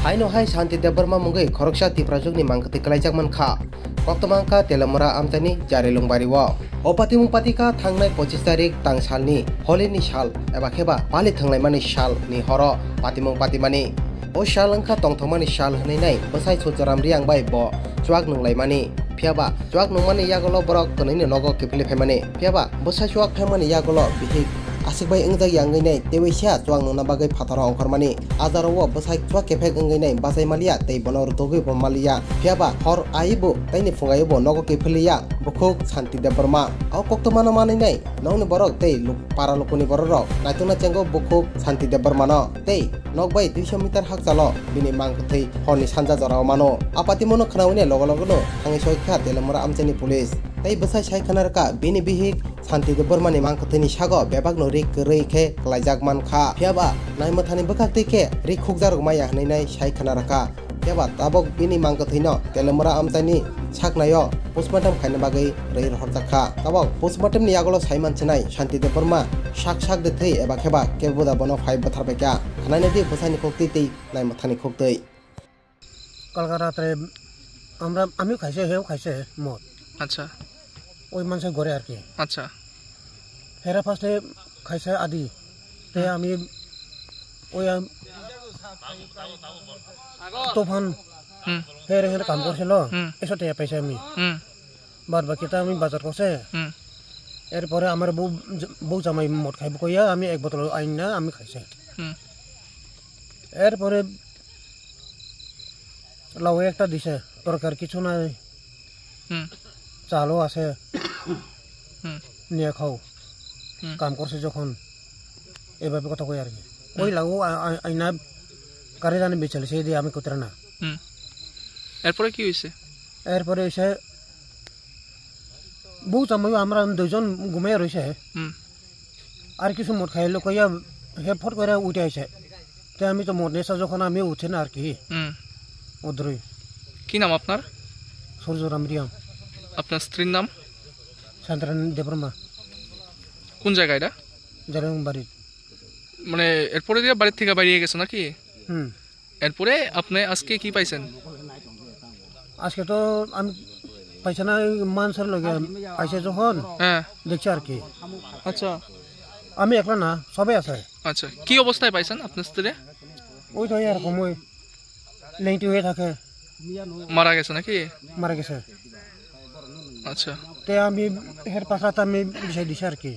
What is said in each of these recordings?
Haino hai Shanti Debarma mungai khoroksa tiprajogni mangkati kalaijak mankha koktomangka telamura amtani jarilung bariwo opati mungpatika thangnai 25 tarik tang salni holini sal eba kheba pali thangnai mani sal ni horo patimung patimani o sal angkha tongthomani sal hnai nai bwsai sojaram riang bai bo chuak nunglai mani phiaba chuak nungmani yagolo borok tonini nogo kipili phaimani phiaba bwsai chuak phaimani yagolo bihik Asikbai engjak yangai nai tewaisia chuang nungna bagai phathara ongkhormani azaro bwsai chuak kefek engai nai basai malia tei bonor togui bo malia phiaba hor aibo taini fungai bo nogo kephilia bukhuk Shanti Debarma au koktomano manai nai nongni borok tei para lokoni borok naituna chengo bukhuk Shanti Debarma no tei nokbai 200 meter hakchalo bini mangkthei horni sanja jorao mano apati mono khnauni logo logo no hangi soikha telamura amchani police tei bwsai saikhanarka bini bihik Shanti Debarma ni mangktheni sago bebak no rik rei khe klaijak mankha phiaba naimathani bwkhak tei khe rik khukjar maya hnai nai saikhanarka phiaba tabok bini mangkthei no telamura amchani saknayo postmortem khaina bagai rei horjakha tabok postmortem ni agolo saiman chnai Shanti Debarma sak de thei eba kheba kebuda bono 5 bathar bekya khanai nadi bwsani khokti tei naimathani khoktei Kolkata আমি খাইছে হেও খাইছে মদ আচ্ছা ওই মানুষ ঘরে আর কি আচ্ছা হেরা ফার্স্টে খাইছে আদি তে আমি ওই তুফান হেরে হেরে কাম করছিল এসব টেয়া পাইছে আমি বাদ বাকিটা আমি বাজার করছে এরপরে আমার বউ জামাই মদ খাইব কইয়া আমি এক বোতল আইন না আমি খাইছে এরপরে লাউ একটা দিছে তরকার কিছু নাই চালও আছে নিয়ে খাও কাম করছে যখন এভাবে কথা কই আর কি ওই লাউ আইনা কারে জানি বেচালে সেই দিয়ে আমি কোতরা না এরপরে কি হইছে এরপরে এসে বউ জামাই আমরা দুজন ঘুমিয়ে রয়েছে আর কিছু মদ খাইলো কইয়া হে ফট করে উঠে আইছে তে আমি তো মদ নেশা যখন আমি উঠে না আর কি ওদরই কি নাম আপনার সূর্যরাম রিয়াম আপনার স্ত্রীর নাম Shanti Debarma কোন জায়গা এটা জারিলং বাড়ি মানে এরপরে দিয়ে বাড়ি থেকে বেরিয়ে গেছে নাকি এরপরে আপনি আজকে কি পাইছেন আজকে তো আমি পাইছে না মানুষের লগে পাইছে যখন দেখছি আর কি আচ্ছা আমি একলা না সবাই আছে আচ্ছা কি অবস্থায় পাইছেন আপনার স্ত্রী ওই তো এরকম ওই লেংটি হয়ে থাকে মারা গেছে নাকি মারা গেছে আচ্ছা তে আমি হের পাশাতে আমি বিষয় দিছি আর কি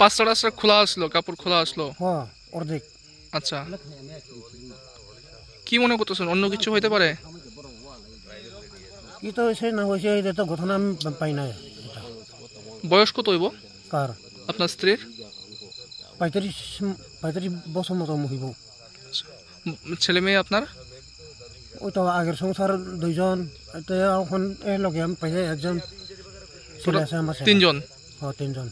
পাঁচটা রাস্তা খোলা আসলো কাপড় খোলা আসলো হ্যাঁ অর্ধেক আচ্ছা কি মনে করতেছেন অন্য কিছু হইতে পারে কি তো সে না হয়েছে এটা তো ঘটনা আমি পাই না বয়স কত হইব কার আপনার স্ত্রীর 35 বছর মতো হইব ছেলে মেয়ে আপনার ওই তো আগের সংসার দুইজন এখন এর লগে আমি পাইছে একজন ছেলে আছে আমার তিনজন হ্যাঁ তিনজন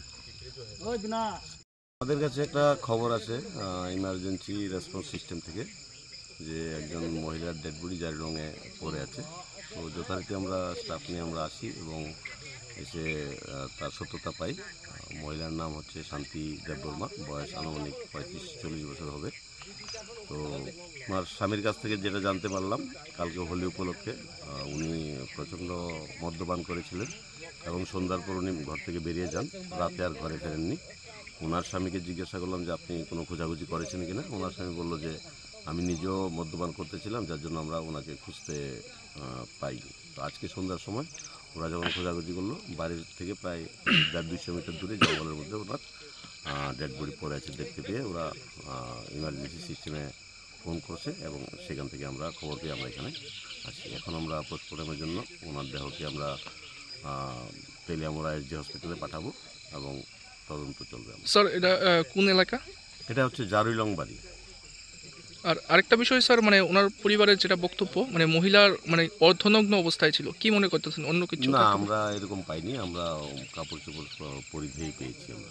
আমাদের কাছে একটা খবর আছে ইমার্জেন্সি রেসপন্স সিস্টেম থেকে যে একজন মহিলার ডেড বডি জারিলংয়ে পড়ে আছে তো যথারীতি আমরা স্টাফ নিয়ে আমরা আসি এবং এসে তার সত্যতা পাই মহিলার নাম হচ্ছে শান্তি দেববর্মা বয়স আনুমানিক 35-40 বছর হবে তো আমার স্বামীর কাছ থেকে যেটা জানতে পারলাম কালকে হোলি উপলক্ষে উনি প্রচণ্ড মদ্যপান করেছিলেন এবং সন্ধ্যার পর উনি ঘর থেকে বেরিয়ে যান রাতে আর ঘরে ফেরেননি ওনার স্বামীকে জিজ্ঞাসা করলাম যে আপনি কোনো খোঁজাখুঁজি করেছেন কিনা ওনার স্বামী বললো যে আমি নিজেও মদ্যপান করতেছিলাম যার জন্য আমরা ওনাকে খুঁজতে পাইনি তো আজকে সন্ধ্যার সময় ওরা যখন খোঁজাখুঁজি করলো বাড়ির থেকে প্রায় 150-200 মিটার দূরে জঙ্গলের মধ্যে ওনার ডেড বডি পড়ে আছে দেখতে পেয়ে ওরা ইমার্জেন্সি সিস্টেমে ফোন করছে এবং সেখান থেকে আমরা খবর পেয়ে আমরা এখানে আসি এখন আমরা পোস্টমর্টমের জন্য ওনার দেহকে আমরা তেলিয়ামুড়া এসডি হসপিটালে পাঠাবো এবং তদন্ত চলবে স্যার এটা কোন এলাকা এটা হচ্ছে জারিলং বাড়ি আর আরেকটা বিষয় স্যার মানে ওনার পরিবারের যেটা বক্তব্য মানে মহিলার মানে অর্ধনগ্ন অবস্থায় ছিল কি মনে করতেছেন অন্য কিছু না আমরা এরকম পাইনি আমরা কাপড় চোপড় পরিধেই পেয়েছি আমরা